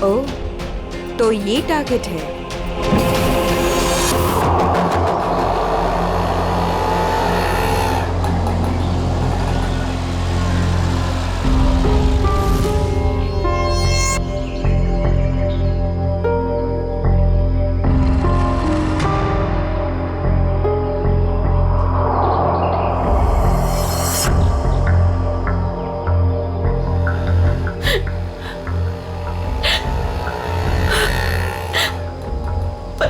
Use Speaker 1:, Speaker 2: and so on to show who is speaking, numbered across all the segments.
Speaker 1: ओह, तो ये टारगेट है।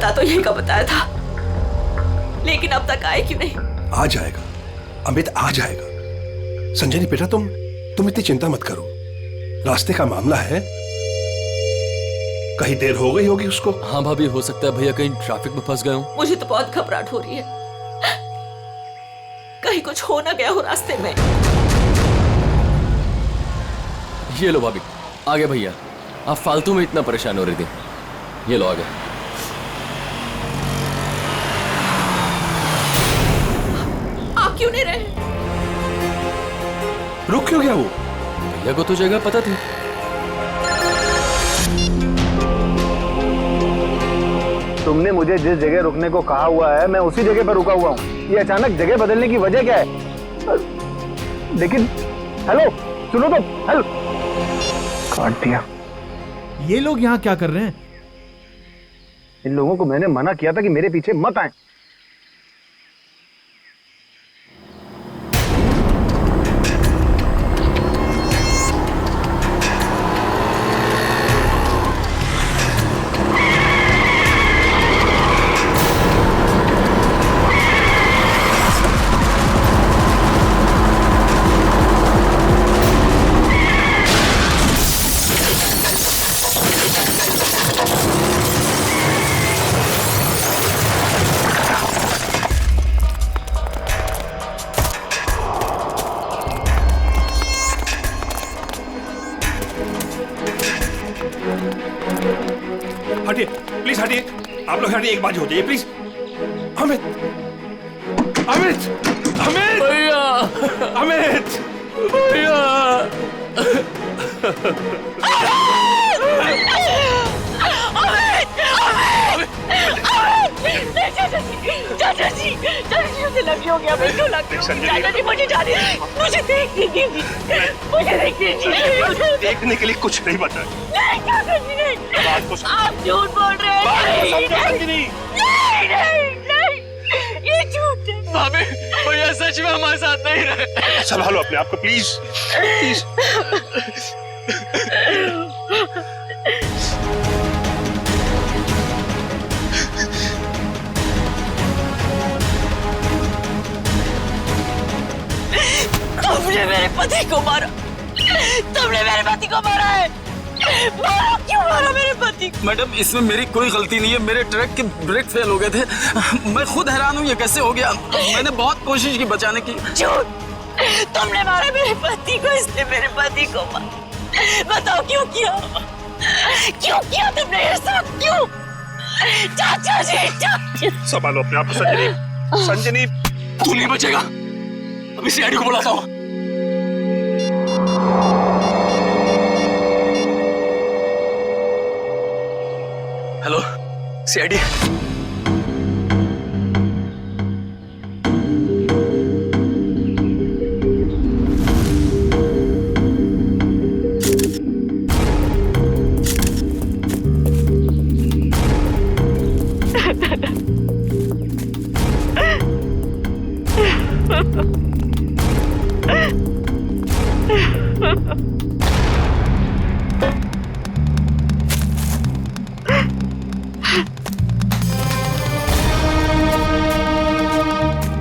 Speaker 2: तो यही का बताया था, लेकिन अब तक आए क्यों नहीं?
Speaker 3: आ जाएगा अमित, आ जाएगा। संजनी बेटा, तुम इतनी चिंता मत करो। रास्ते का मामला है, कहीं देर हो गई होगी उसको।
Speaker 4: हाँ भाभी, हो सकता है भैया कहीं ट्रैफिक में फंस गए हो।
Speaker 2: मुझे तो बहुत घबराहट हो रही है, कहीं कुछ हो ना गया हो रास्ते में।
Speaker 4: ये लो भाभी, आ गए भैया। आप फालतू में इतना परेशान हो रही थी। ये लो, आ गए।
Speaker 2: क्यों नहीं रहे?
Speaker 3: रुक क्यों गया वो?
Speaker 4: भैया को तो जगह पता थी।
Speaker 5: तुमने मुझे जिस जगह रुकने को कहा हुआ है, मैं उसी जगह पर रुका हुआ हूँ। ये अचानक जगह बदलने की वजह क्या है? लेकिन हेलो, सुनो तो। हेलो, काट दिया।
Speaker 6: ये लोग यहाँ क्या कर रहे हैं?
Speaker 5: इन लोगों को मैंने मना किया था कि मेरे पीछे मत आए।
Speaker 3: हटिए प्लीज, हटिए आप लोग, हटिए, एक बात हो जाइए प्लीज। अमित, अमित, अमित
Speaker 4: भैया,
Speaker 3: अमित
Speaker 4: भैया।
Speaker 2: चाचा जी, मुझे लगी हो गया। चाचा जी, मुझे जाने, मुझे देखने दीजिए, मुझे देखने दीजिए।
Speaker 3: देखने के लिए कुछ नहीं बचा।
Speaker 2: नहीं चाचा जी, नहीं, आप झूठ बोल रहे हैं। नहीं, ये झूठ है।
Speaker 4: भाभी, भैया सच में हमारे साथ नहीं रहे।
Speaker 3: संभालो अपने आप को प्लीज, प्लीज।
Speaker 2: तुमने मेरे पति को मारा, तुमने मेरे पति को मारा है। मारा, क्यों मारा मेरे पति को?
Speaker 7: मैडम, इसमें मेरी कोई गलती नहीं है। मेरे ट्रक के ब्रेक फेल हो गए थे। मैं खुद हैरान हूँ ये कैसे हो गया। मैंने बहुत कोशिश की बचाने की।
Speaker 2: झूठ, तुमने मारा मेरे पति को, इसने मेरे पति को मारा। बताओ क्यों किया? क्यों किया तुमने ये सब? क्यों? चाचा जी, चाचा।
Speaker 3: संभालो अपने आप को संजनी, संजनी।
Speaker 7: तू नहीं बचेगा, अभी सीआईडी को बुलाता हूँ। Hello CID.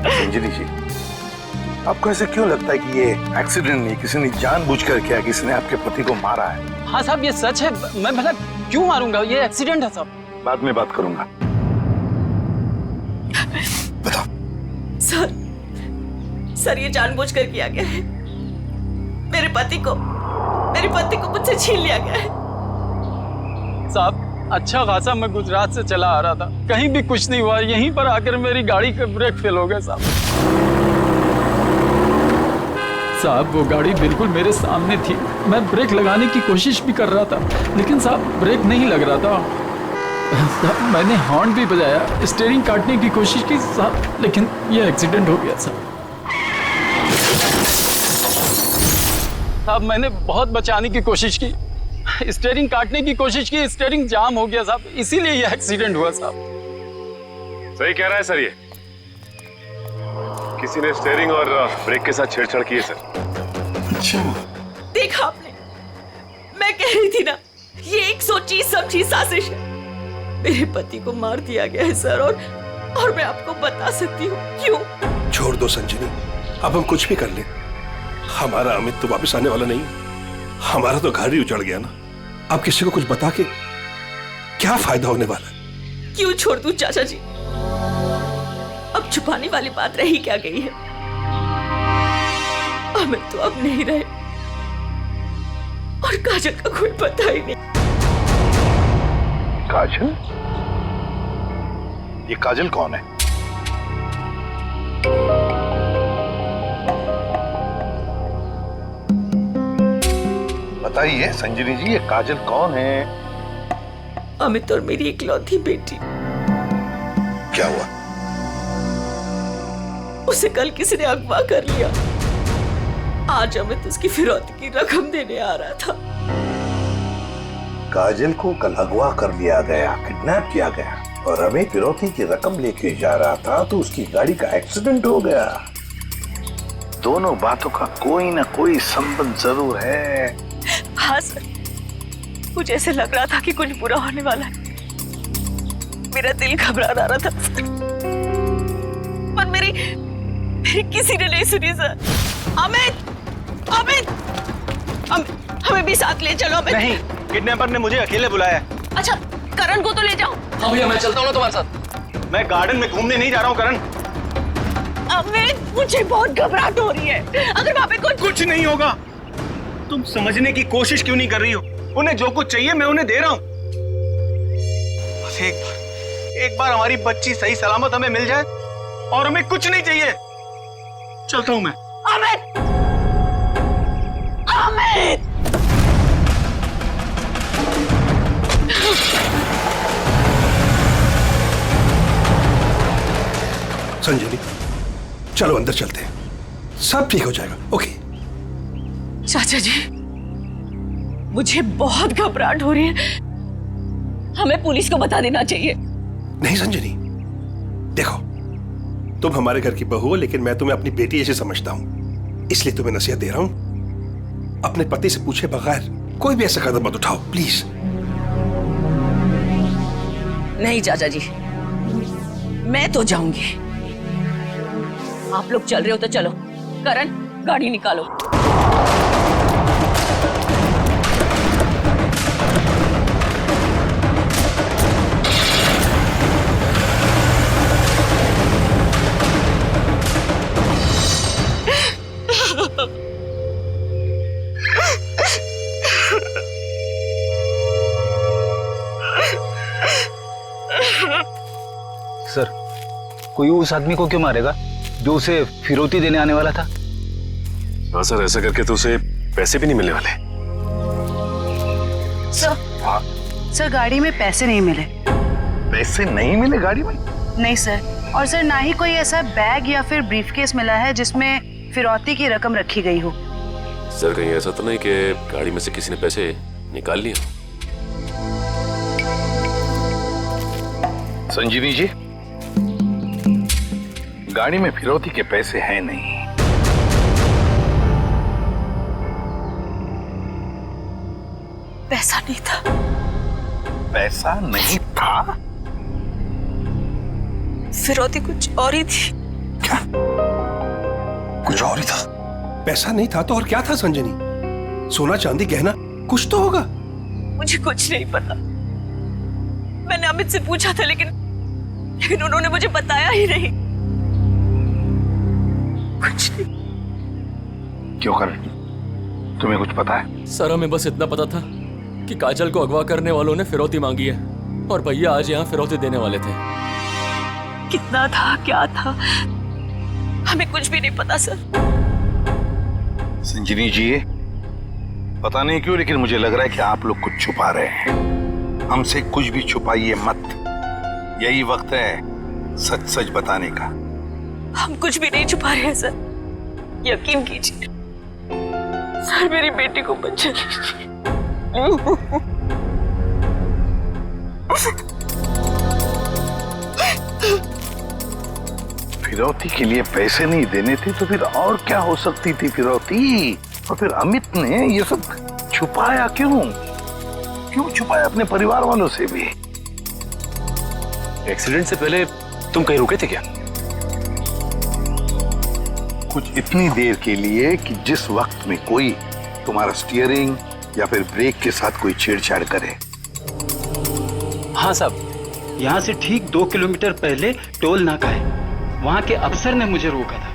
Speaker 5: संजनी जी, आपको ऐसे क्यों लगता है कि ये एक्सीडेंट नहीं, किसी ने जानबूझकर किया, किसी ने आपके पति को मारा है?
Speaker 7: हाँ साहब, ये सच है। मैं भला क्यों मारूंगा? ये एक्सीडेंट है साहब।
Speaker 5: बाद में बात करूंगा। बताओ।
Speaker 2: सर ये जानबूझकर किया गया है। मेरे पति को मुझसे छीन लिया गया है।
Speaker 7: साहब, अच्छा खासा मैं गुजरात से चला आ रहा था, कहीं भी कुछ नहीं हुआ। यहीं पर आकर मेरी गाड़ी का ब्रेक फेल हो गया साहब। साहब वो गाड़ी बिल्कुल मेरे सामने थी। मैं ब्रेक लगाने की कोशिश भी कर रहा था, लेकिन साहब ब्रेक नहीं लग रहा था। साहब मैंने हॉर्न भी बजाया, स्टीयरिंग काटने की कोशिश की साहब, लेकिन ये एक्सीडेंट हो गया साहब। साहब मैंने बहुत बचाने की कोशिश की, स्टीयरिंग काटने की कोशिश की, स्टीयरिंग जाम हो गया साहब, इसीलिए ये एक्सीडेंट हुआ साहब।
Speaker 8: सही कह रहा है सर, ये किसी ने स्टीयरिंग और ब्रेक के साथ छेड़छाड़ की है सर।
Speaker 7: अच्छा,
Speaker 2: देखा आपने, मैं कह रही थी ना, ये एक सोची समझी साजिश है। मेरे पति को मार दिया गया है सर, और मैं आपको बता सकती हूँ क्यों।
Speaker 3: छोड़ दो संजनी, अब हम कुछ भी कर ले, हमारा अमित तो वापस आने वाला नहीं है। हमारा तो घर ही उजड़ गया ना। अब किसी को कुछ बता के क्या फायदा होने वाला है?
Speaker 2: क्यों छोड़ दूं चाचा जी, अब छुपाने वाली बात रही क्या गई है। अमित तो अब नहीं रहे, और काजल का कोई पता ही नहीं।
Speaker 5: काजल? ये काजल कौन है? बताइए संजनी जी, ये काजल कौन है?
Speaker 2: अमित और मेरी इकलौती बेटी।
Speaker 5: क्या हुआ?
Speaker 2: उसे कल किसी ने अगवा कर लिया। आज अमित उसकी फिरौती की रकम देने आ रहा था।
Speaker 5: काजल को कल अगवा कर लिया गया, किडनैप किया गया, और अमित फिरौती की रकम लेके जा रहा था तो उसकी गाड़ी का एक्सीडेंट हो गया। दोनों बातों का कोई ना कोई संबंध जरूर है।
Speaker 2: हाँ सर, मुझे ऐसे लग रहा था कि कुछ बुरा होने वाला है। मेरा दिल घबरा रहा था, पर मेरी किसी ने नहीं सुनी सर। अमित, अमित, हमें भी साथ ले चलो। अमित
Speaker 9: नहीं, किडनैपर ने मुझे अकेले बुलाया है।
Speaker 2: अच्छा, करण को तो ले जाओ।
Speaker 7: हाँ भैया मैं चलता हूँ ना तुम्हारे साथ।
Speaker 9: मैं गार्डन में घूमने नहीं जा रहा हूँ करण।
Speaker 2: अमित, मुझे बहुत घबराहट हो रही है। अगर वहाँ पे
Speaker 9: कुछ नहीं होगा। तुम समझने की कोशिश क्यों नहीं कर रही हो? उन्हें जो कुछ चाहिए मैं उन्हें दे रहा हूँ। बस एक बार हमारी बच्ची सही सलामत हमें मिल जाए और हमें कुछ नहीं चाहिए। चलता हूँ मैं।
Speaker 2: अमित, अमित,
Speaker 3: संजनी चलो अंदर चलते हैं, सब ठीक हो जाएगा। ओके
Speaker 2: चाचा जी, मुझे बहुत घबराहट हो रही है। हमें पुलिस को बता देना चाहिए।
Speaker 3: नहीं संजनी, देखो तुम हमारे घर की बहू हो, लेकिन मैं तुम्हें अपनी बेटी जैसे समझता हूं, इसलिए तुम्हें नसीहत दे रहा हूं, अपने पति से पूछे बगैर कोई भी ऐसा कदम मत उठाओ प्लीज।
Speaker 2: नहीं चाचा जी, मैं तो जाऊंगी। आप लोग चल रहे हो तो चलो। करण, गाड़ी निकालो।
Speaker 9: सर, कोई उस आदमी को क्यों मारेगा जो उसे फिरौती देने आने वाला था?
Speaker 8: हाँ सर, ऐसा करके तो उसे पैसे भी नहीं मिलने वाले।
Speaker 10: सर गाड़ी में पैसे नहीं मिले।
Speaker 5: पैसे नहीं मिले गाड़ी में?
Speaker 10: नहीं सर, और सर ना ही कोई ऐसा बैग या फिर ब्रीफकेस मिला है जिसमें फिरौती की रकम रखी गई हो।
Speaker 8: सर कहीं ऐसा तो नहीं कि गाड़ी में से किसी ने पैसे निकाल लिए?
Speaker 5: संजीवी जी, गाड़ी में फिरौती के पैसे हैं नहीं।
Speaker 2: पैसा नहीं था।
Speaker 5: पैसा नहीं था?
Speaker 2: फिरौती कुछ और ही थी।
Speaker 5: क्या? कुछ और ही था?
Speaker 3: पैसा नहीं था तो और क्या था संजनी? सोना चांदी गहना कुछ तो होगा।
Speaker 2: मुझे कुछ नहीं पता। मैंने अमित से पूछा था, लेकिन उन्होंने मुझे बताया ही नहीं। कुछ नहीं।
Speaker 5: क्यों कर? तुम्हें कुछ पता है?
Speaker 4: सर हमें बस इतना पता था कि काजल को अगवा करने वालों ने फिरौती मांगी है, और भैया आज यहाँ फिरौती देने वाले थे।
Speaker 2: कितना था, क्या था, हमें कुछ भी नहीं पता सर।
Speaker 5: संजीनी जी, पता नहीं क्यों लेकिन मुझे लग रहा है कि आप लोग कुछ छुपा रहे हैं। हमसे कुछ भी छुपाइए मत, यही वक्त है सच सच बताने का।
Speaker 2: हम कुछ भी नहीं छुपा रहे हैं सर, यकीन कीजिए सर, मेरी बेटी को बचा लीजिए।
Speaker 5: फिरौती के लिए पैसे नहीं देने थे तो फिर और क्या हो सकती थी फिरौती? और फिर अमित ने ये सब छुपाया क्यों? क्यों छुपाया अपने परिवार वालों से भी?
Speaker 8: एक्सीडेंट से पहले तुम कहीं रुके थे क्या?
Speaker 5: कुछ इतनी देर के लिए कि जिस वक्त में कोई तुम्हारा स्टीयरिंग या फिर ब्रेक के साथ कोई छेड़छाड़ करे।
Speaker 11: हाँ साहब, यहाँ से ठीक 2 किलोमीटर पहले टोल नाका है, वहाँ के अफसर ने मुझे रोका था।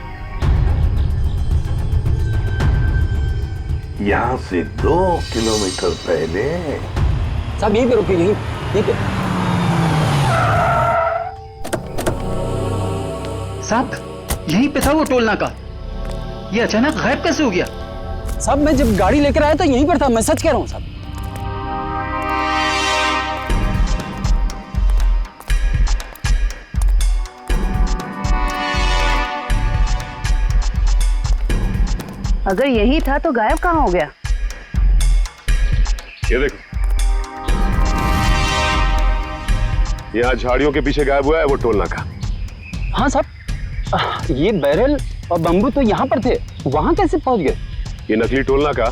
Speaker 5: यहाँ से 2 किलोमीटर पहले?
Speaker 11: साहब यहीं पे रुके, यहीं पे। साहब यहीं पे था वो टोल नाका, ये अचानक गायब कैसे हो गया? साहब मैं जब गाड़ी लेकर आया था यहीं पर था, मैं सच कह रहा हूँ साहब।
Speaker 10: अगर यही था तो गायब कहाँ हो गया?
Speaker 8: ये देखो, यहाँ झाड़ियों के पीछे गायब हुआ है वो टोल नाका।
Speaker 11: हाँ साहब, ये बैरल और बम्बू तो यहाँ पर थे, वहाँ कैसे पहुँच गए?
Speaker 8: ये नकली टोल नाका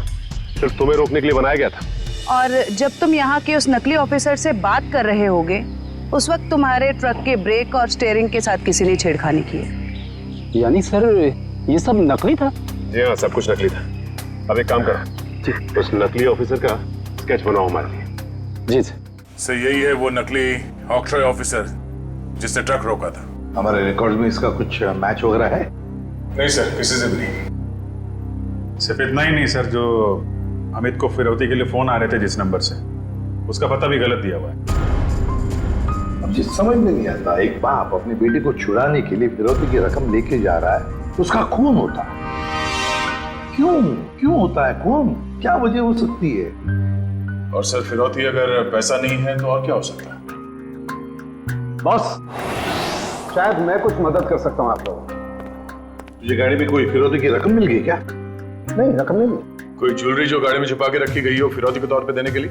Speaker 8: सिर्फ तुम्हें रोकने के लिए बनाया गया था।
Speaker 10: और जब तुम यहाँ के उस नकली ऑफिसर से बात कर रहे होगे, उस वक्त तुम्हारे ट्रक के ब्रेक और स्टीयरिंग के साथ किसी ने छेड़खानी की है।
Speaker 11: यानी सर ये सब नकली था?
Speaker 8: जी हाँ, सब कुछ नकली था। अब एक काम करो, उस नकली ऑफिसर का स्केच बनाओ हमारे लिए।
Speaker 11: जी
Speaker 12: सर, यही है वो नकली ऑक्ट्रॉय ऑफिसर जिसने ट्रक रोका था।
Speaker 5: हमारे रिकॉर्ड में इसका कुछ मैच वगैरह है?
Speaker 12: नहीं सर, किसी से भी नहीं। सिर्फ इतना ही नहीं सर, जो अमित को फिरौती के लिए फोन आ रहे थे जिस नंबर से, उसका पता भी गलत दिया हुआ है।
Speaker 5: अब जिस समझ में नहीं आता, एक बाप अपनी बेटी को छुड़ाने के लिए फिरौती की रकम लेके जा रहा है, उसका खून होता है। क्यों होता है खून? क्या वजह हो सकती है?
Speaker 12: और सर, फिरौती अगर पैसा नहीं है तो और क्या हो सकता है?
Speaker 5: बॉस, शायद मैं कुछ मदद कर सकता हूँ आप लोगों। तुझे गाड़ी में कोई फिरौती की रकम मिल गई क्या? नहीं, रकम नहीं मिली।
Speaker 12: कोई ज्वेलरी जो गाड़ी में छुपा के रखी गई हो फिरौती के तौर पे देने के लिए?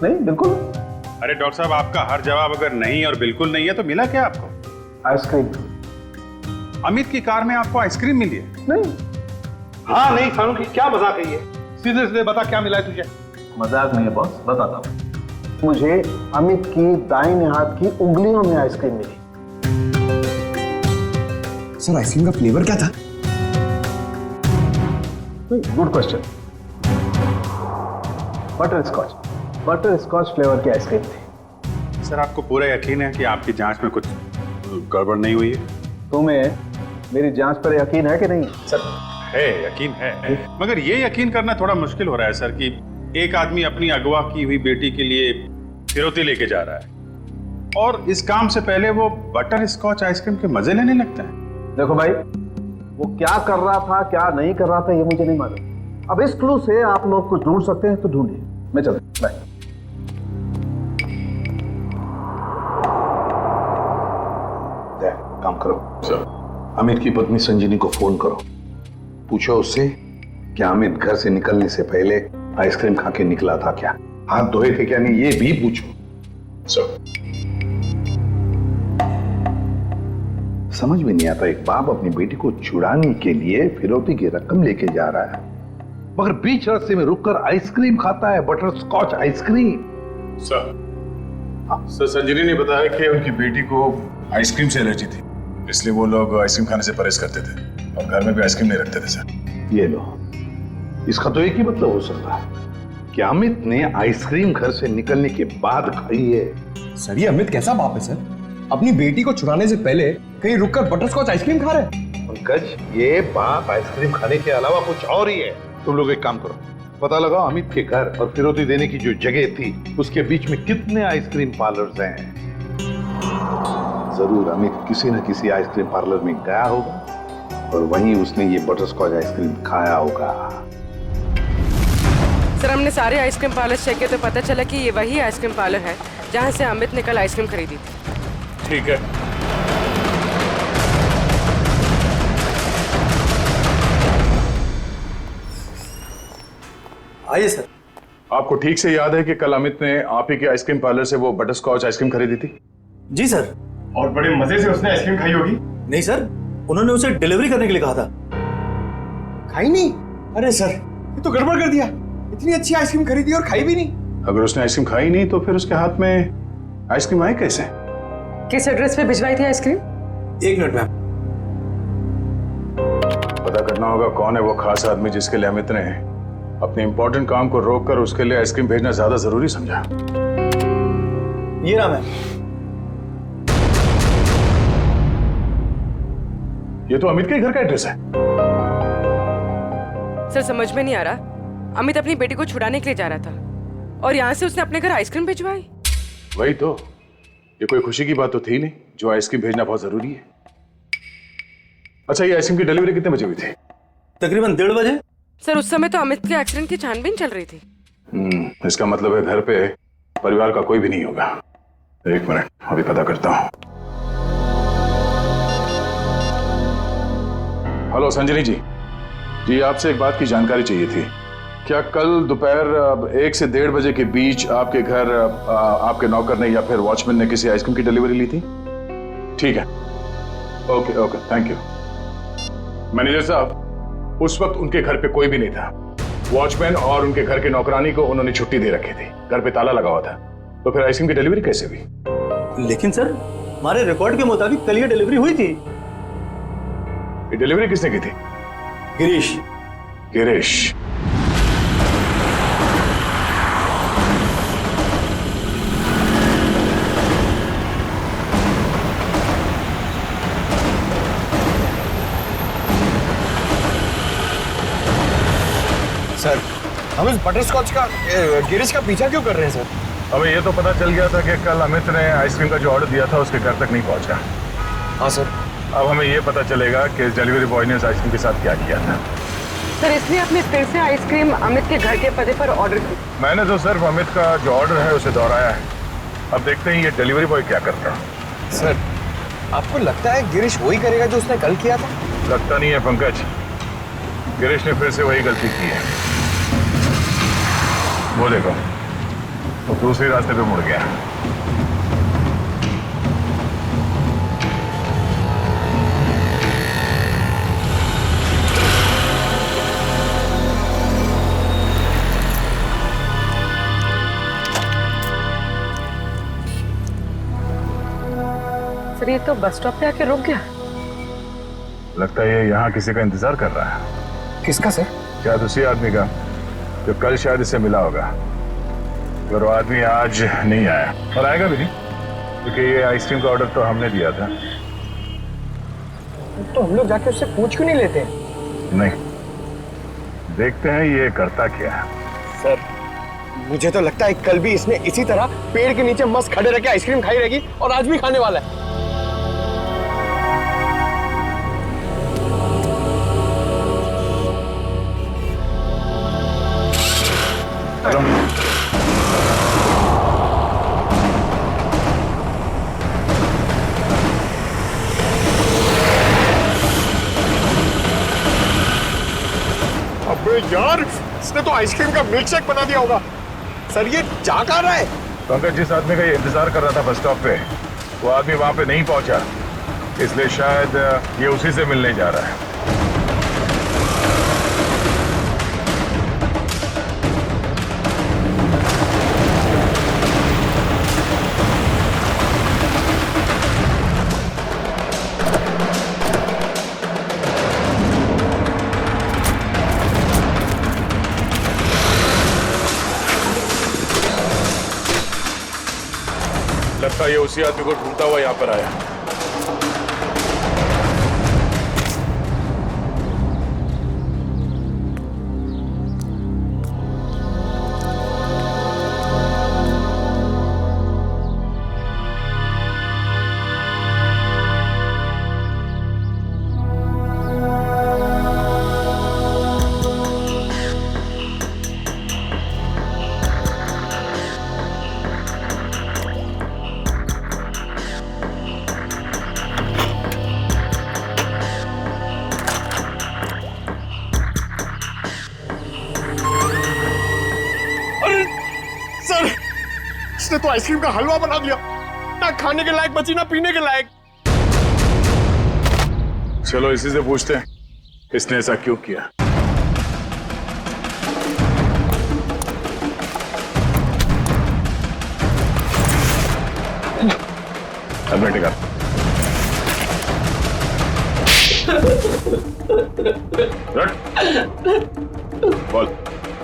Speaker 5: नहीं, बिल्कुल।
Speaker 12: अरे डॉक्टर साहब, आपका हर जवाब अगर नहीं और बिल्कुल नहीं है तो मिला क्या आपको?
Speaker 5: आइसक्रीम।
Speaker 12: अमित की कार में आपको आइसक्रीम मिली है?
Speaker 5: नहीं। हाँ नहीं फारूकी, क्या मजाक है ये? सीधे सीधे बता, क्या मिला है तुझे? मजाक नहीं है बॉस, बताता हूँ। मुझे अमित की दाहिने हाथ की उंगलियों में आइसक्रीम मिली।
Speaker 13: सर, आइसक्रीम का फ्लेवर क्या था?
Speaker 5: Good question. Butter scotch flavour की आइसक्रीम थी।
Speaker 12: सर, आपको पूरा यकीन है कि आपकी जांच में कुछ गड़बड़ नहीं हुई है?
Speaker 5: तुम्हें मेरी जांच पर यकीन है कि नहीं?
Speaker 12: सर है, यकीन है, मगर ये यकीन करना थोड़ा मुश्किल हो रहा है सर कि एक आदमी अपनी अगवा की हुई बेटी के लिए फिरौती लेके जा रहा है और इस काम से पहले वो बटर स्कॉच आइसक्रीम के मजे लेने लगता है।
Speaker 5: देखो भाई, वो क्या कर रहा था क्या नहीं कर रहा था ये मुझे नहीं मालूम। अब इस क्लू से आप लोग कुछ ढूंढ सकते हैं तो ढूंढिए। मैं चलता हूं, बाय। काम करो सर, अमित की पत्नी संजीनी को फोन करो, पूछो उससे कि अमित घर से निकलने से पहले आइसक्रीम खा के निकला था क्या, हाथ धोए थे क्या नहीं, ये भी पूछो सर। समझ में नहीं आता, एक बाप अपनी बेटी को छुड़ाने के लिए फिरौती की रकम लेके जा रहा है मगर बीच रास्ते में रुककर आइसक्रीम खाता है, बटर स्कॉच आइसक्रीम।
Speaker 12: सर, संजीनी ने बताया कि उनकी बेटी को आइसक्रीम से एलर्जी थी, इसलिए वो लोग आइसक्रीम खाने से परहेज करते थे और घर में भी आइसक्रीम नहीं रखते थे सर।
Speaker 5: ये लो, इसका तो एक ही मतलब हो सकता है कि अमित ने आइसक्रीम घर से निकलने के बाद खाई है।
Speaker 13: सर, ये अमित कैसा बाप है सर? अपनी बेटी को छुड़ाने से पहले कहीं रुककर बटरस्कॉच आइसक्रीम खा रहे हैं।
Speaker 5: पंकज, ये बाप आइसक्रीम खाने के अलावा कुछ और ही है। तुम लोग एक काम करो, पता लगाओ अमित के घर और फिरौती देने की जो जगह थी उसके बीच में कितने आइसक्रीम पार्लर्स हैं। जरूर अमित किसी न किसी आइसक्रीम पार्लर में गया होगा और वहीं उसने ये बटरस्कॉच आइसक्रीम खाया होगा।
Speaker 14: सर हमने सारे आइसक्रीम पार्लर चेक किए तो पता चला कि ये वही आइसक्रीम पार्लर है जहाँ से अमित ने कल आइसक्रीम खरीदी थी।
Speaker 12: ठीक है।
Speaker 13: आइए सर।
Speaker 12: आपको ठीक से याद है कि कल अमित ने आप ही के आइसक्रीम पार्लर से वो बटर स्कॉच आइसक्रीम खरीदी थी?
Speaker 13: जी सर।
Speaker 8: और बड़े मजे से उसने आइसक्रीम खाई होगी।
Speaker 13: नहीं सर, उन्होंने उसे डिलीवरी करने के लिए कहा था। खाई नहीं? अरे सर, ये तो गड़बड़ कर दिया। इतनी अच्छी आइसक्रीम खरीदी और खाई भी नहीं।
Speaker 12: अगर उसने आइसक्रीम खाई नहीं तो फिर उसके हाथ में आइसक्रीम आई कैसे?
Speaker 14: किस एड्रेस पे भिजवाई थी आइसक्रीम?
Speaker 13: एक मिनट मैम।
Speaker 12: पता करना होगा कौन है वो खास आदमी जिसके लिए अमित ने अपने इंपॉर्टेंट काम को रोककर उसके लिए आइसक्रीम भेजना ज्यादा जरूरी समझा।
Speaker 13: ये रहा मैम।
Speaker 12: ये तो अमित के घर का एड्रेस है।
Speaker 14: सर समझ में नहीं आ रहा, अमित अपनी बेटी को छुड़ाने के लिए जा रहा था और यहाँ से उसने अपने घर आइसक्रीम भिजवाई।
Speaker 12: वही तो, ये कोई खुशी की बात तो थी नहीं जो आइसक्रीम भेजना बहुत जरूरी है। अच्छा, ये आइसक्रीम की डिलीवरी कितने बजे हुई थी?
Speaker 13: तकरीबन 1:30 बजे।
Speaker 14: सर उस समय तो अमित के एक्सीडेंट की छानबीन चल रही थी।
Speaker 12: इसका मतलब है घर पे परिवार का कोई भी नहीं होगा। एक मिनट, अभी पता करता हूँ। हेलो संजनी जी। जी आपसे एक बात की जानकारी चाहिए थी। क्या कल दोपहर 1 से 1:30 बजे के बीच आपके घर आपके नौकर ने या फिर वॉचमैन ने किसी आइसक्रीम की डिलीवरी ली थी? ठीक है, okay okay, thank you. Manager साहब, उस वक्त उनके घर पे कोई भी नहीं था। वॉचमैन और उनके घर के नौकरानी को उन्होंने छुट्टी दे रखी थी, घर पे ताला लगा हुआ था। तो फिर आइसक्रीम की डिलीवरी कैसे हुई?
Speaker 13: लेकिन सर, हमारे रिकॉर्ड के मुताबिक कल ये डिलीवरी हुई थी।
Speaker 12: ये डिलीवरी किसने की थी?
Speaker 13: गिरीश।
Speaker 12: गिरीश?
Speaker 13: सर, हम इस बटरस्कॉच का गिरीश का पीछा क्यों कर रहे हैं सर?
Speaker 12: हमें ये तो पता चल गया था कि कल अमित ने आइसक्रीम का जो ऑर्डर दिया था उसके घर तक नहीं पहुंचा।
Speaker 13: हाँ सर।
Speaker 12: अब हमें ये पता चलेगा कि डिलीवरी बॉय ने इस आइसक्रीम के साथ क्या किया था।
Speaker 14: सर इसलिए आपने फिर से आइसक्रीम अमित के घर के पते पर ऑर्डर की?
Speaker 12: मैंने तो सिर्फ अमित का जो ऑर्डर है उसे दोहराया है। अब देखते हैं ये डिलीवरी बॉय क्या करता है।
Speaker 13: सर, आपको लगता है गिरीश वही करेगा जो उसने कल किया था?
Speaker 12: लगता नहीं है पंकज, गिरीश ने फिर से वही गलती की है। वो देखो, वो दूसरे रास्ते पे मुड़ गया।
Speaker 14: सर ये तो बस स्टॉप पे आके रुक गया।
Speaker 12: लगता है ये यहाँ किसी का इंतजार कर रहा है।
Speaker 13: किसका सर?
Speaker 12: शायद उसी आदमी का जो कल शायद इससे मिला होगा। पर वो आदमी आज नहीं आया और आएगा भी नहीं, क्योंकि ये आइसक्रीम का ऑर्डर तो हमने दिया था।
Speaker 13: तो हम लोग जाके उससे पूछ क्यों नहीं लेते?
Speaker 12: नहीं, देखते हैं ये करता क्या है।
Speaker 13: सर, मुझे तो लगता है कल भी इसने इसी तरह पेड़ के नीचे मस्त खड़े रह के आइसक्रीम खाई रहेगी और आज भी खाने वाला है। अबे यार, इसने तो आइसक्रीम का मिल्क शेक बना दिया होगा। सर ये जा कहाँ रहा है?
Speaker 12: पंकज, जिस आदमी का ये इंतजार कर रहा था बस स्टॉप पे, वो आदमी वहां पे नहीं पहुंचा, इसलिए शायद ये उसी से मिलने जा रहा है। लगता है ये उसी आदमी को ढूंढता हुआ यहाँ पर आया।
Speaker 13: इसने तो आइसक्रीम का हलवा बना दिया, ना खाने के लायक बची ना पीने के लायक।
Speaker 12: चलो इसी से पूछते हैं इसने ऐसा क्यों किया। बोल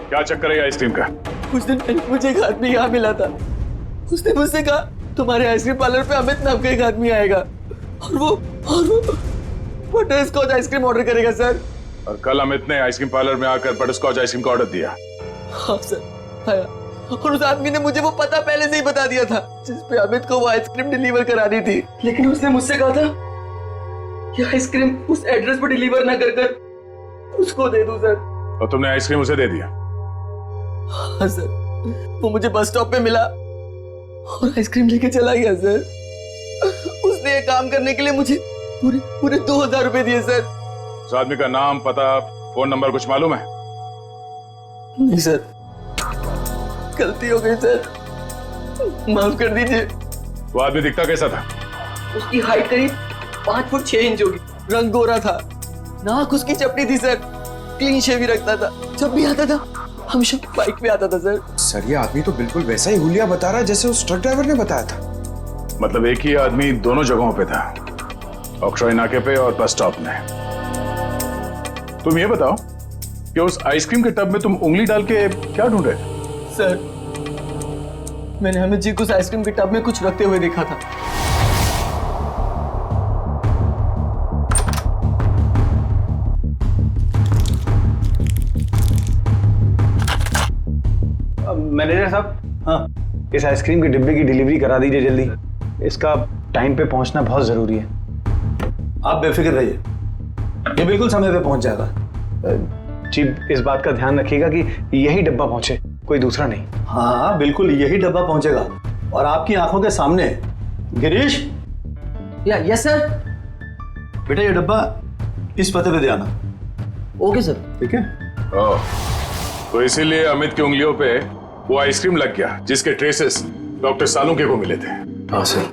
Speaker 12: क्या चक्कर है आइसक्रीम का?
Speaker 11: कुछ दिन पहले मुझे एक आदमी यहाँ मिला था। उसने मुझसे कहा तुम्हारे आइसक्रीम पार्लर पे अमित नाम का एक आदमी आएगा और वो बटर स्कॉच आइसक्रीम ऑर्डर करेगा सर।
Speaker 12: और कल अमित ने आइसक्रीम पार्लर में आकर बटर स्कॉच आइसक्रीम का ऑर्डर दिया।
Speaker 11: हाँ सर आया, और उस आदमी ने मुझे वो पता पहले से ही बता दिया था जिस पे अमित को वो आइसक्रीम डिलीवर करानी थी। लेकिन उसने मुझसे कहा था कि आइसक्रीम उस एड्रेस पर डिलीवर ना कर उसको दे दूं सर।
Speaker 12: और तुमने आइसक्रीम उसे दे दिया?
Speaker 11: हाँ सर, वो मुझे बस स्टॉप पे मिला और आइसक्रीम लेके चला गया सर। उसने ये काम करने के लिए मुझे पूरे 2000 रुपए दिए सर।
Speaker 12: उस आदमी का नाम, पता, फोन नंबर कुछ मालूम है?
Speaker 11: नहीं सर, गलती हो गई सर, माफ कर दीजिए।
Speaker 12: वो आदमी दिखता कैसा था?
Speaker 11: उसकी हाइट करीब 5 फुट 6 इंच होगी, रंग गोरा था, नाक उसकी चपटी थी सर, क्लीन शेव ही रखता था, जब भी आता था हमेशा बाइक पे आता था सर।
Speaker 13: सर ये आदमी तो बिल्कुल वैसा ही हुलिया बता रहा है जैसे उस ट्रक ड्राइवर ने बताया था।
Speaker 12: मतलब एक ही आदमी दोनों जगहों पे था, ऑक्ट्रॉय नाके पे और बस स्टॉप में। तुम ये बताओ कि उस आइसक्रीम के टब में तुम उंगली डाल के क्या ढूंढ रहे थे?
Speaker 11: सर मैंने अमित जी को उस आइसक्रीम के टब में कुछ रखते हुए देखा था।
Speaker 5: मैनेजर साहब, हाँ इस आइसक्रीम के डिब्बे की डिलीवरी करा दीजिए जल्दी, इसका टाइम पे पहुंचना बहुत जरूरी है।
Speaker 13: आप बेफिक्र रहिए, ये बिल्कुल समय पे पहुंच जाएगा।
Speaker 5: जी इस बात का ध्यान रखिएगा कि यही डब्बा पहुंचे, कोई दूसरा नहीं।
Speaker 13: हाँ बिल्कुल यही डब्बा पहुंचेगा और आपकी आंखों के सामने। Girish,
Speaker 11: yes sir.
Speaker 13: बेटा ये डब्बा इस पते पे दे आना।
Speaker 11: Okay sir.
Speaker 13: ठीक है।
Speaker 12: तो इसीलिए अमित की उंगलियों पे वो आइसक्रीम लग गया जिसके ट्रेसेस डॉक्टर सालुंके को मिले थे।
Speaker 13: हाँ सर।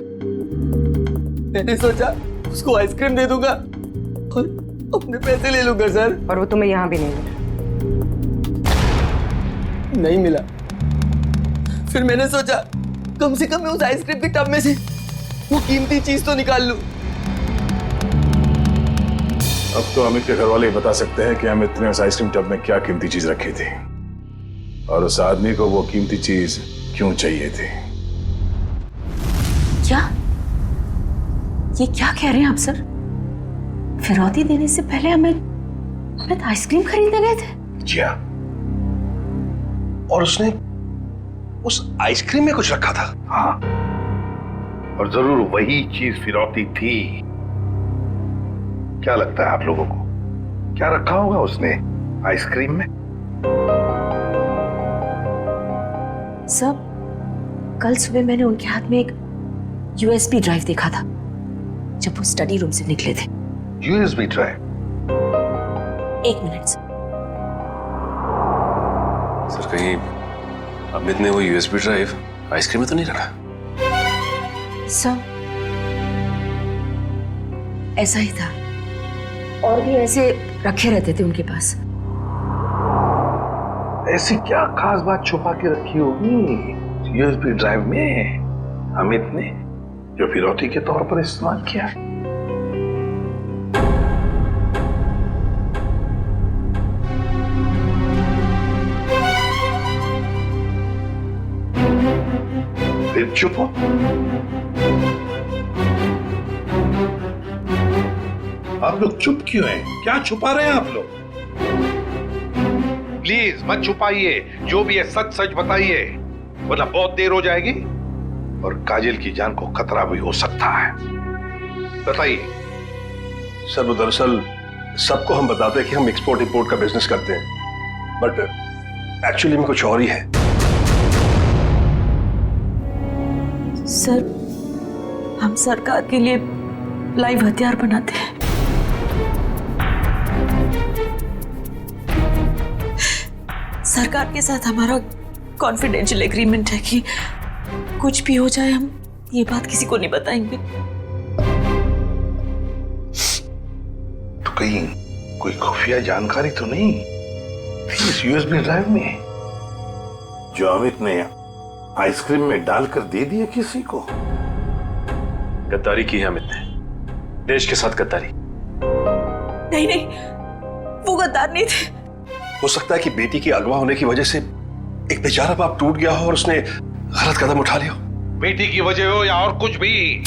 Speaker 11: मैंने सोचा उसको आइसक्रीम दे दूंगा और अपने पैसे ले लूंगा सर।
Speaker 14: और वो तुम्हें यहाँ भी नहीं
Speaker 11: मिला। फिर मैंने सोचा कम से कम मैं उस आइसक्रीम के टब में से वो कीमती चीज तो निकाल लूं।
Speaker 12: अब तो अमित के घर वाले बता सकते हैं कि अमित ने उस आइसक्रीम टब में क्या कीमती चीज रखी थी और उस आदमी को वो कीमती चीज क्यों चाहिए थी।
Speaker 2: क्या ये क्या कह रहे हैं आप सर? फिरौती देने से पहले अमित आइसक्रीम खरीदने गए थे?
Speaker 3: जी हाँ, और उसने उस आइसक्रीम में कुछ रखा था।
Speaker 15: हाँ, और जरूर वही चीज फिरौती थी। क्या लगता है आप लोगों को, क्या रखा होगा उसने आइसक्रीम में?
Speaker 2: सब कल सुबह मैंने उनके हाथ में एक यूएसबी ड्राइव देखा था जब वो स्टडी रूम से निकले थे।
Speaker 15: USB drive?
Speaker 2: 1 मिनट
Speaker 8: सर, कहीं अमित ने वो यूएसबी ड्राइव आइसक्रीम में तो नहीं रखा?
Speaker 2: सब ऐसा ही था, और भी ऐसे रखे रहते थे उनके पास।
Speaker 15: ऐसी क्या खास बात छुपा के रखी होगी यूएसबी ड्राइव में अमित ने, जो फिरौती के तौर पर इस्तेमाल किया? फिर चुप हो। आप लोग चुप क्यों हैं? क्या छुपा रहे हैं आप लोग? प्लीज मत छुपाइए, जो भी है सच सच बताइए, वरना बहुत देर हो जाएगी और काजल की जान को खतरा भी हो सकता है। बताइए।
Speaker 3: सर वो दरअसल सबको हम बताते हैं कि हम एक्सपोर्ट इंपोर्ट का बिजनेस करते हैं, बट एक्चुअली में कुछ और ही है।
Speaker 2: सर हम सरकार के लिए लाइव हथियार बनाते हैं। सरकार के साथ हमारा कॉन्फिडेंशियल एग्रीमेंट है कि कुछ भी हो जाए हम ये बात किसी को नहीं बताएंगे।
Speaker 15: तो कहीं कोई खुफिया जानकारी तो नहीं थी इस यूएसबी ड्राइव में जो अमित ने आइसक्रीम में डालकर दे दिया किसी को?
Speaker 8: गद्दारी की है अमित ने, देश के साथ गद्दारी।
Speaker 2: नहीं नहीं, वो गद्दार नहीं थे।
Speaker 3: हो सकता है कि बेटी के अगवा होने की वजह से एक बेचारा बाप टूट गया हो और उसने गलत कदम उठा लिया।
Speaker 15: बेटी की वजह हो या और कुछ भी,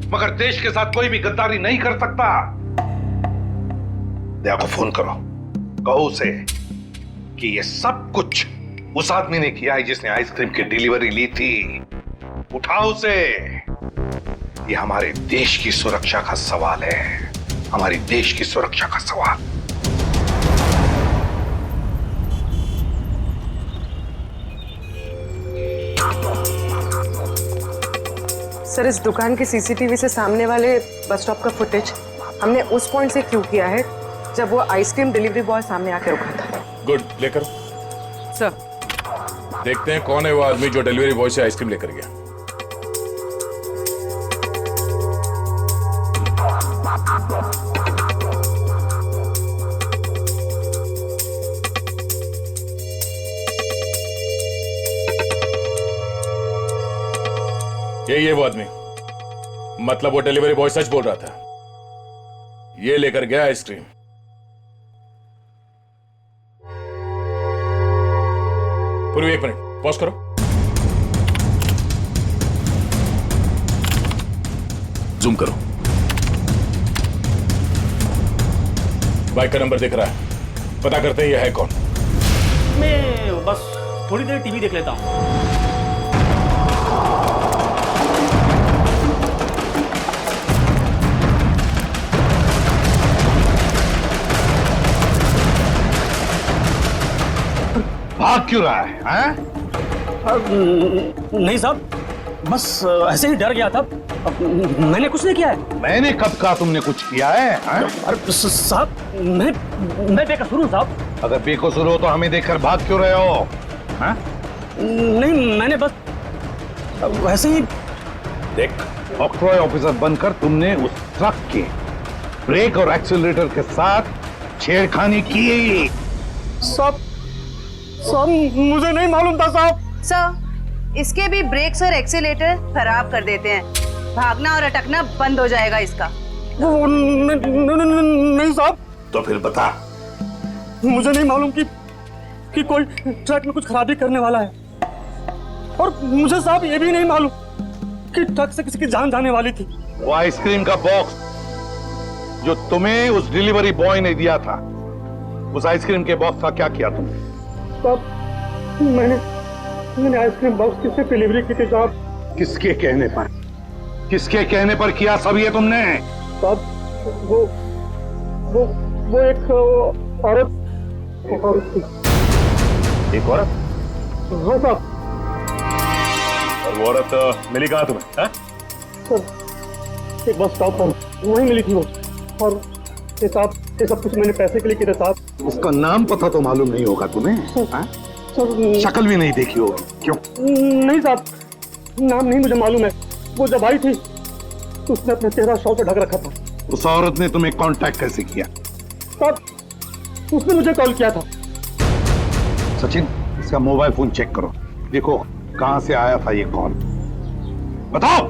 Speaker 15: मगर देश के साथ कोई भी गद्दारी नहीं कर सकता। दया को फोन करो, कहो उसे कि ये सब कुछ उस आदमी ने किया है जिसने आइसक्रीम की डिलीवरी ली थी। उठाओ उसे। ये हमारे देश की सुरक्षा का सवाल है, हमारे देश की सुरक्षा का सवाल।
Speaker 14: सर, इस दुकान के सीसीटीवी से सामने वाले बस स्टॉप का फुटेज हमने उस पॉइंट से क्यों किया है जब वो आइसक्रीम डिलीवरी बॉय सामने आके रुका था।
Speaker 16: गुड, लेकर
Speaker 14: सर।
Speaker 16: देखते हैं कौन है वो आदमी जो डिलीवरी बॉय से आइसक्रीम लेकर गया। यही है वो आदमी, मतलब वो डिलीवरी बॉय सच बोल रहा था, ये लेकर गया आइसक्रीम। पूरी 1 मिनट पॉज करो। जूम करो। बाइक का नंबर दिख रहा है, पता करते हैं ये है कौन।
Speaker 13: मैं बस थोड़ी देर टीवी देख लेता हूँ।
Speaker 15: भाग क्यों रहा है?
Speaker 13: नहीं साहब, बस ऐसे ही डर गया था। मैंने कुछ नहीं किया है।
Speaker 15: मैंने कब कहा तुमने कुछ किया है?
Speaker 13: अरे साहब, मैं बेकसूर हूँ साहब।
Speaker 15: अगर बेकसूर हो तो हमें देखकर भाग क्यों रहे हो? हा?
Speaker 13: नहीं, मैंने बस वैसे ही।
Speaker 15: देख, ऑक्ट्रॉय ऑफिसर बनकर तुमने उस ट्रक के ब्रेक और एक्सीलरेटर के साथ छेड़खानी की।
Speaker 13: साहब मुझे नहीं मालूम था साहब।
Speaker 10: सर, इसके भी ब्रेक्स और एक्सीलेटर खराब कर देते हैं, भागना और अटकना बंद हो जाएगा इसका।
Speaker 13: नहीं साहब।
Speaker 15: तो फिर बता।
Speaker 13: मुझे नहीं मालूम कि कोई ट्रक में कुछ खराबी करने वाला है, और मुझे साहब ये भी नहीं मालूम कि ट्रक से किसी की जान जाने वाली थी।
Speaker 15: वो आइसक्रीम का बॉक्स जो तुम्हें उस डिलीवरी बॉय ने दिया था, उस आइसक्रीम के बॉक्स का क्या किया तुमने?
Speaker 13: साहब, मैंने आइसक्रीम बॉक्स किससे डिलीवरी की थी साहब?
Speaker 15: किसके कहने पर? किसके कहने पर किया सब ये तुमने?
Speaker 13: साहब, वो एक औरत थी।
Speaker 8: एक औरत?
Speaker 13: हाँ साहब।
Speaker 8: और वो औरत मिली कहाँ तुम्हें?
Speaker 13: सर, एक बस स्टॉप पर वहीं मिली थी वो, और ये साहब, ये सब कुछ मैंने पैसे के लिए किया साहब।
Speaker 15: उसका नाम पता तो मालूम नहीं होगा तुम्हें? शक्ल भी नहीं देखी होगी, क्यों?
Speaker 13: नहीं साहब, नाम नहीं मुझे मालूम है। वो जब आई थी तो उसने अपना चेहरा शॉल से ढक रखा था।
Speaker 15: उस औरत ने तुम्हें कांटेक्ट कैसे किया?
Speaker 13: साहब, उसने मुझे कॉल किया था।
Speaker 15: सचिन, इसका मोबाइल फोन चेक करो, देखो कहां से आया था ये कॉल। बताओ।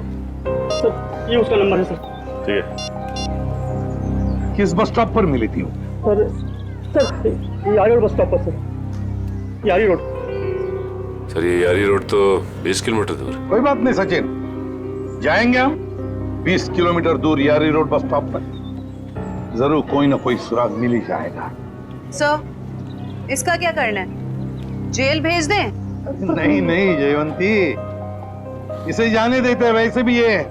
Speaker 13: सर, ये उसका नंबर है सर।
Speaker 15: ठीक है। किस बस स्टॉप पर मिली थी वो?
Speaker 13: सर, यारी रोड बस स्टॉप पर सर। यारी रोड।
Speaker 16: सर, ये यारी रोड तो 20 किलोमीटर दूर।
Speaker 15: कोई बात नहीं सचिन, जाएंगे हम 20 किलोमीटर दूर यारी रोड बस स्टॉप पर। जरूर कोई ना कोई सुराग मिल ही जाएगा।
Speaker 10: सर, इसका क्या करना है? जेल भेज दें?
Speaker 15: नहीं जयवंती, इसे जाने देते हैं। वैसे भी ये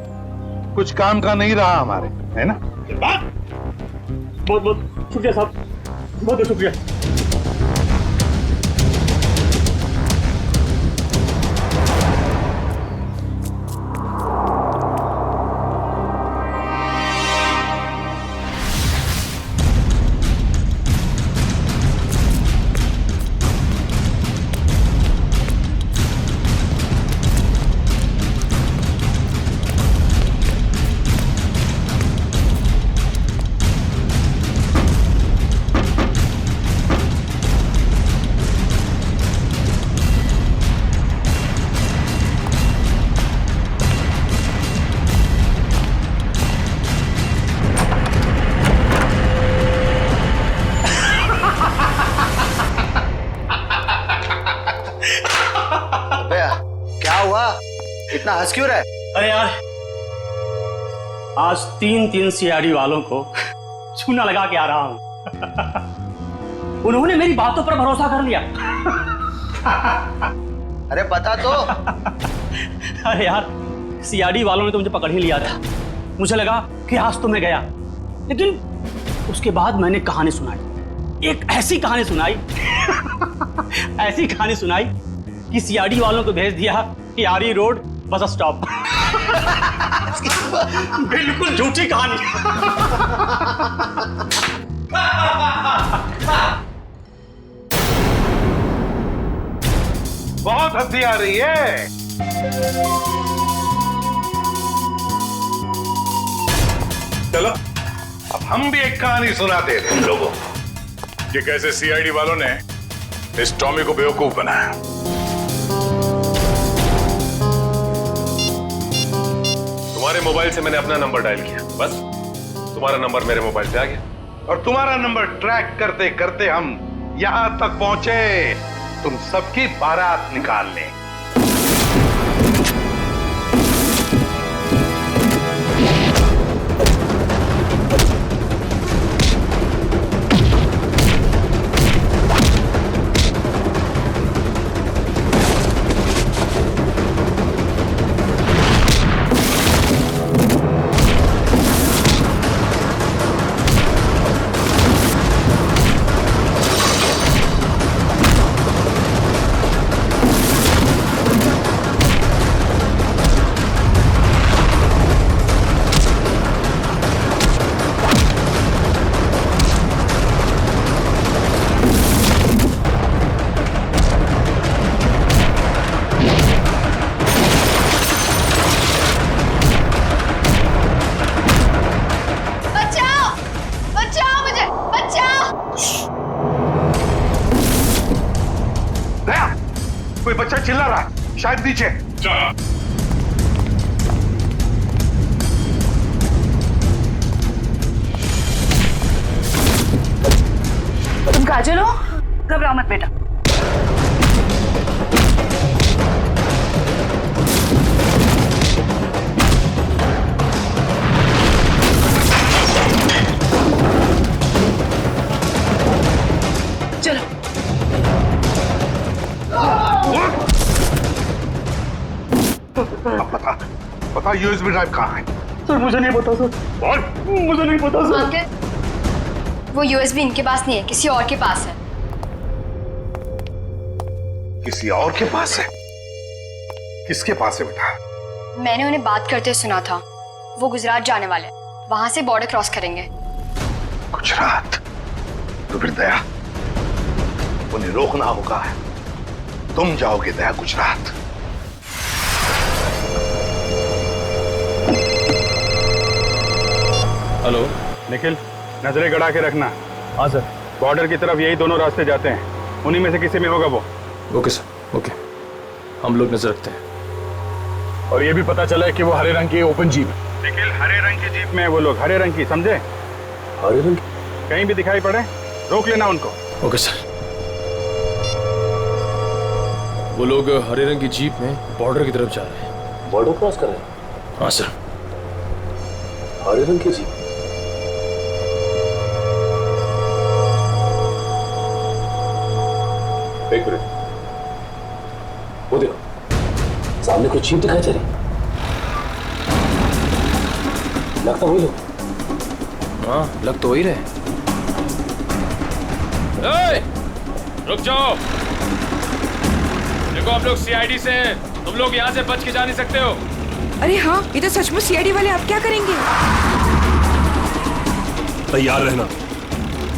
Speaker 15: कुछ काम का नहीं रहा हमारे, है ना?
Speaker 13: बहुत बहुत शुक्रिया साहब, बहुत बहुत शुक्रिया।
Speaker 5: क्या हुआ? इतना हंस क्यों रहा है?
Speaker 13: अरे यार, आज 3 सीआईडी वालों को चूना लगा के आ रहा हूं। उन्होंने मेरी बातों पर भरोसा कर लिया।
Speaker 5: अरे बता तो।
Speaker 13: अरे यार, सीआईडी वालों ने तो मुझे पकड़ ही लिया था। मुझे लगा कि आज तो मैं गया, लेकिन उसके बाद मैंने कहानी सुनाई, एक ऐसी कहानी सुनाई ऐसी कहानी सुनाई कि सीआईडी वालों को भेज दिया कि आरी रोड बस स्टॉप। बिल्कुल झूठी कहानी।
Speaker 15: बहुत हंसी आ रही है। चलो अब हम भी एक कहानी सुनाते हैं तुम लोगों को
Speaker 16: कि कैसे सीआईडी वालों ने इस टॉमी को बेवकूफ बनाया।
Speaker 8: तुम्हारे मोबाइल से मैंने अपना नंबर डायल किया, बस तुम्हारा नंबर मेरे मोबाइल पे आ गया
Speaker 15: और तुम्हारा नंबर ट्रैक करते करते हम यहां तक पहुंचे तुम सबकी बारात निकालने। कोई बच्चा चिल्ला रहा है, शायद नीचे।
Speaker 10: तुम काजल हो? घबराओ मत बेटा। चलो।
Speaker 15: पता यूएसबी ड्राइव कहाँ है?
Speaker 13: सर मुझे नहीं पता सर।
Speaker 15: बोल।
Speaker 13: मुझे नहीं पता सर।
Speaker 17: अंकल, वो यूएसबी इनके पास नहीं है, किसी और के पास है।
Speaker 15: किसी और के पास है? किसके पास है बेटा?
Speaker 17: मैंने उन्हें बात करते सुना था, वो गुजरात जाने वाले हैं, वहां से बॉर्डर क्रॉस करेंगे।
Speaker 15: गुजरात? तो फिर दया, उन्हें रोकना होगा। तुम जाओगे दया गुजरात।
Speaker 12: हेलो निखिल, नजरें गड़ा के रखना। हाँ सर। बॉर्डर की तरफ यही दोनों रास्ते जाते हैं, उन्हीं में से किसी में होगा वो।
Speaker 4: ओके सर, ओके, हम लोग नजर रखते हैं।
Speaker 16: और ये भी पता चला है कि वो हरे रंग की ओपन जीप है।
Speaker 12: निखिल, हरे रंग की जीप में वो लोग, हरे रंग की, समझे?
Speaker 16: हरे रंग?
Speaker 12: कहीं भी दिखाई पड़े रोक लेना उनको।
Speaker 4: Okay sir. वो लोग हरे रंग की जीप में बॉर्डर की तरफ जा रहे हैं।
Speaker 16: बॉर्डर क्रॉस कर रहे हैं?
Speaker 4: हाँ सर।
Speaker 16: हरे रंग की जीप? एक मिनट, वो देखो सामने कुछ जीप दिखाई दे रही, लगता वही लोग।
Speaker 4: हाँ, लग तो वही रहे।
Speaker 16: रुक जाओ, देखो हम लोग सीआईडी से हैं, तुम लोग यहाँ से बच के जा नहीं सकते हो।
Speaker 1: अरे हाँ, ये तो सचमुच सीआईडी वाले। आप क्या करेंगे?
Speaker 3: तैयार रहना,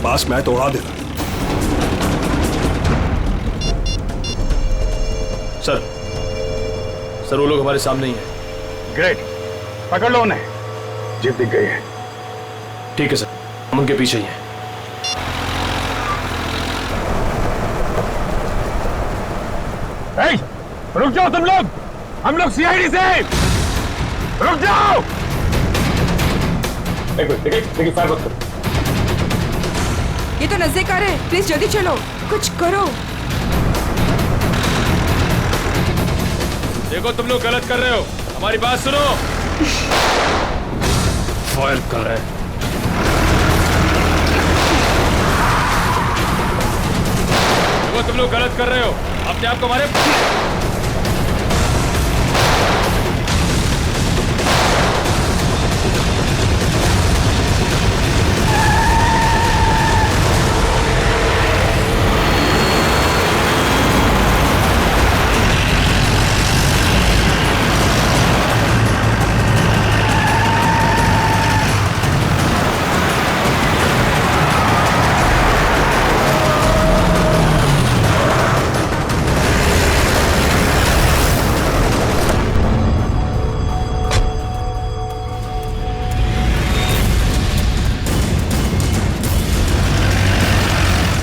Speaker 3: पास में आए तो उड़ा देना।
Speaker 4: सर वो लोग हमारे सामने ही हैं।
Speaker 12: ग्रेट, पकड़ लो उन्हें। जीप दिख गई है।
Speaker 4: ठीक है सर, हम उनके पीछे ही हैं।
Speaker 12: रुक जाओ तुम लोग, हम लोग सीआईडी से। रुक जाओ।
Speaker 16: एक मिनट, देखिए फायर मत करो।
Speaker 1: ये तो नजदीक आ रहे हैं, प्लीज जल्दी चलो, कुछ करो।
Speaker 16: देखो तुम लोग गलत कर रहे हो, हमारी बात सुनो। फायर कर रहे हैं। देखो तुम लोग गलत कर रहे हो, अपने आप को हमारे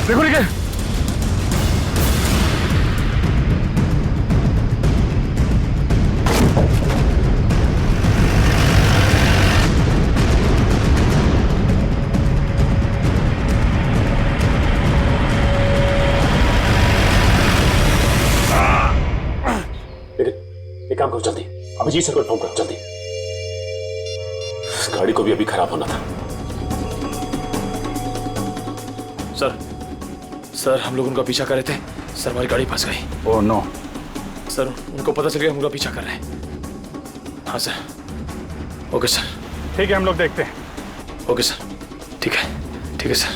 Speaker 5: देखो लेके
Speaker 16: एक काम करो जल्दी, अभिजीत सर को इन्फॉर्म करो जल्दी। इस गाड़ी को भी अभी खराब होना था।
Speaker 4: सर हम लोग उनका पीछा कर रहे थे, सर हमारी गाड़ी फंस गई।
Speaker 12: Oh no.
Speaker 4: सर उनको पता चल गया हम उनका पीछा कर रहे हैं। हाँ सर। Okay sir.
Speaker 12: ठीक है, हम लोग देखते हैं।
Speaker 4: ओके सर, ठीक है सर।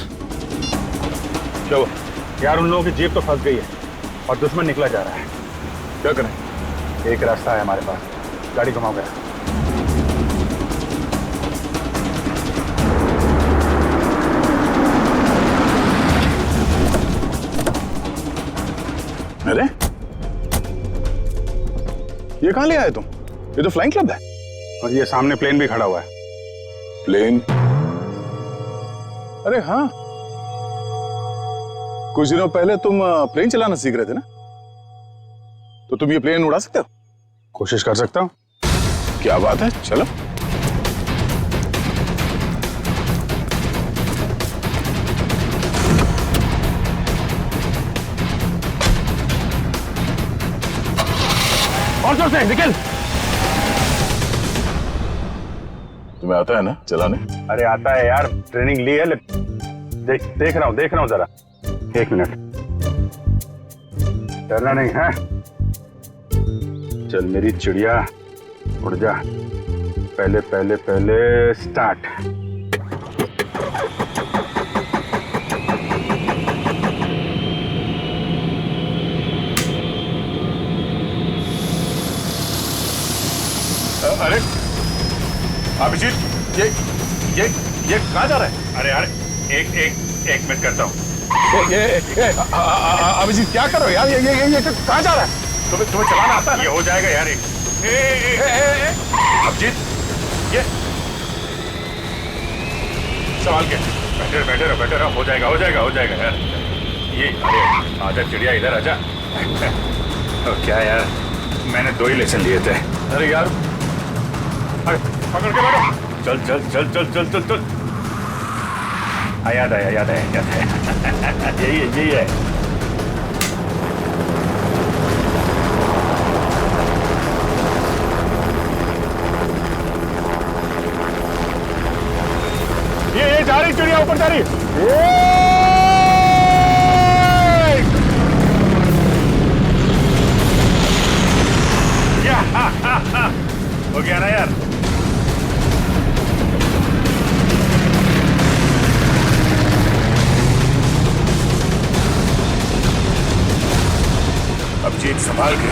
Speaker 12: चलो यार, उन लोगों की जीप तो फंस गई है और दुश्मन निकला जा रहा है। क्या करें? एक रास्ता है हमारे पास, गाड़ी घुमाओ गया। अरे ये कहां ले आए तुम? ये तो फ्लाइंग क्लब है। और ये सामने प्लेन भी खड़ा हुआ है।
Speaker 8: प्लेन?
Speaker 12: अरे हाँ,
Speaker 8: कुछ दिनों पहले तुम प्लेन चलाना सीख रहे थे ना, तो तुम ये प्लेन उड़ा सकते हो?
Speaker 12: कोशिश कर सकता हूँ।
Speaker 8: क्या बात है, चलो।
Speaker 12: और जोर से निकल।
Speaker 8: तुम्हें आता है ना चलाने?
Speaker 12: अरे आता है यार, ट्रेनिंग ली है। देख रहा हूँ जरा। एक मिनट, डरना नहीं है। चल मेरी चिड़िया, उड़ जा। पहले पहले पहले स्टार्ट।
Speaker 8: अरे अभिजीत, ये कहाँ जा रहा है?
Speaker 12: अरे यार, एक मिनट करता हूँ।
Speaker 8: अभिजीत क्या कर रहे हो यार? ये कहाँ जा रहा है? तुम्हें चलाना आता है?
Speaker 12: ये हो जाएगा यार।
Speaker 8: अभिजीत, ये
Speaker 12: सवाल क्या? बैठे रहो। हो जाएगा यार। ये अरे आजा चिड़िया, इधर आजा। क्या यार, मैंने 2 ही लेसन लिए थे।
Speaker 8: अरे यार,
Speaker 12: अरे पकड़ के बैठो। चल। याद है। यही है। ये जा रही चिड़िया, ऊपर जा रही। हो गया ना यार।
Speaker 8: अब जीत संभाल के।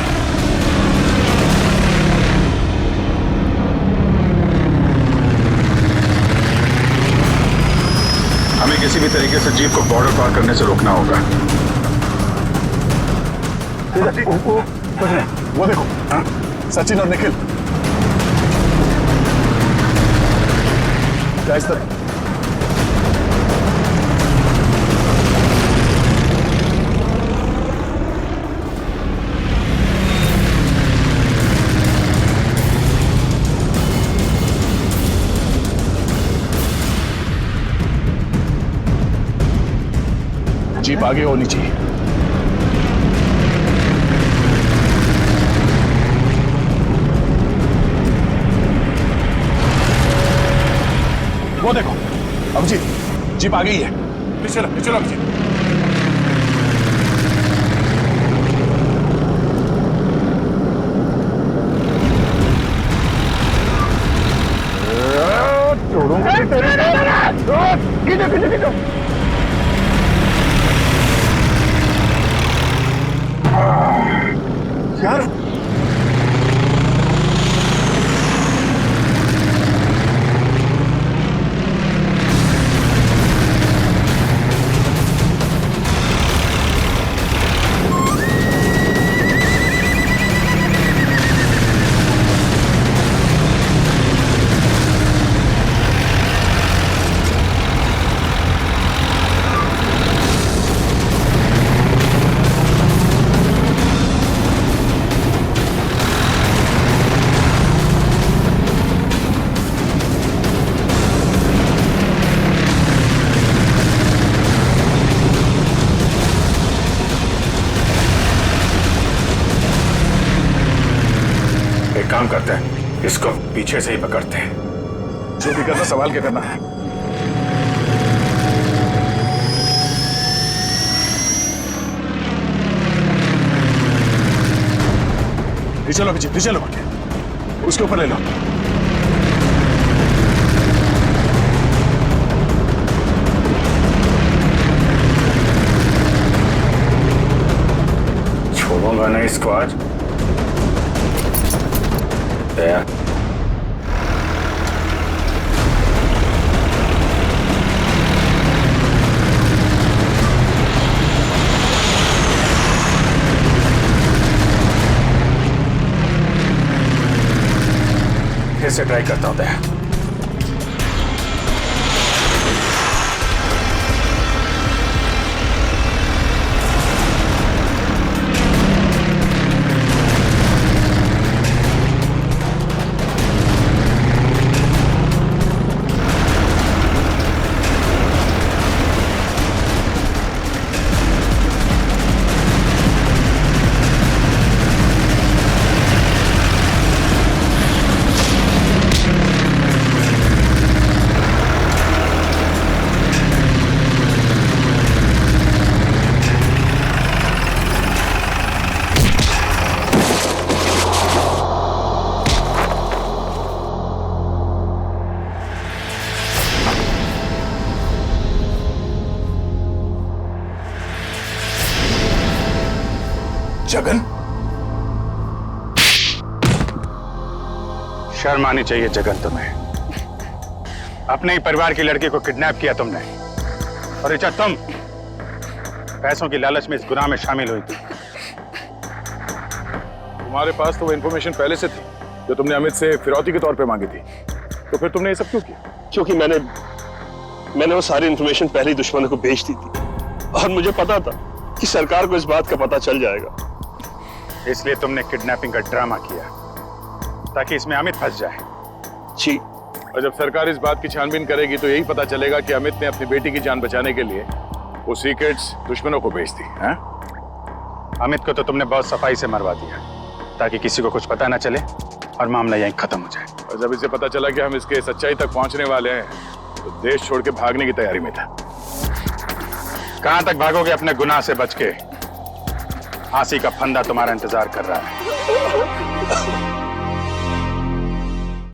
Speaker 12: हमें किसी भी तरीके से जीप को बॉर्डर पार करने से रोकना होगा।
Speaker 8: वो देखो, हाँ? सचिन और निखिल। क्या इस तरह? जीप आगे होनी चाहिए।
Speaker 16: अभिजीत, जीप आ गई है। चलो चलो अभिजीत।
Speaker 5: यार
Speaker 16: काम करते हैं, इसको पीछे से ही पकड़ते हैं। जो भी करना संभाल के करना है। चलो अभिजीत, चलो उसके ऊपर ले लो। छोड़ूंगा नहीं इसको आज। दया फिर से ट्राई करता हूं। दया जगन,
Speaker 12: शर्म आनी चाहिए जगन तुम्हें। अपने ही परिवार की लड़की को किडनैप किया तुमने, और ऋचा तुम पैसों की लालच में इस गुनाह में शामिल हुई थी।
Speaker 16: तुम्हारे पास तो वो इन्फॉर्मेशन पहले से थी जो तुमने अमित से फिरौती के तौर पे मांगी थी, तो फिर तुमने ये सब क्यों किया?
Speaker 3: क्योंकि मैंने वो सारी इन्फॉर्मेशन पहले ही दुश्मनों को भेज दी थी, और मुझे पता था कि सरकार को इस बात का पता चल जाएगा।
Speaker 12: इसलिए तुमने किडनैपिंग का ड्रामा किया ताकि इसमें अमित फंस जाए।
Speaker 3: जी।
Speaker 16: और जब सरकार इस बात की छानबीन करेगी तो यही पता चलेगा कि अमित ने अपनी बेटी की जान बचाने के लिए वो सीक्रेट्स दुश्मनों को बेच दी।
Speaker 12: अमित को तो तुमने बहुत सफाई से मरवा दिया ताकि किसी को कुछ पता ना चले और मामला यहीं खत्म हो जाए।
Speaker 16: और जब इसे पता चला कि हम इसके सच्चाई तक पहुंचने वाले हैं तो देश छोड़ के भागने की तैयारी में था।
Speaker 12: कहां तक भागोगे अपने गुनाह से बच के? फांसी का फंदा तुम्हारा इंतजार कर रहा है।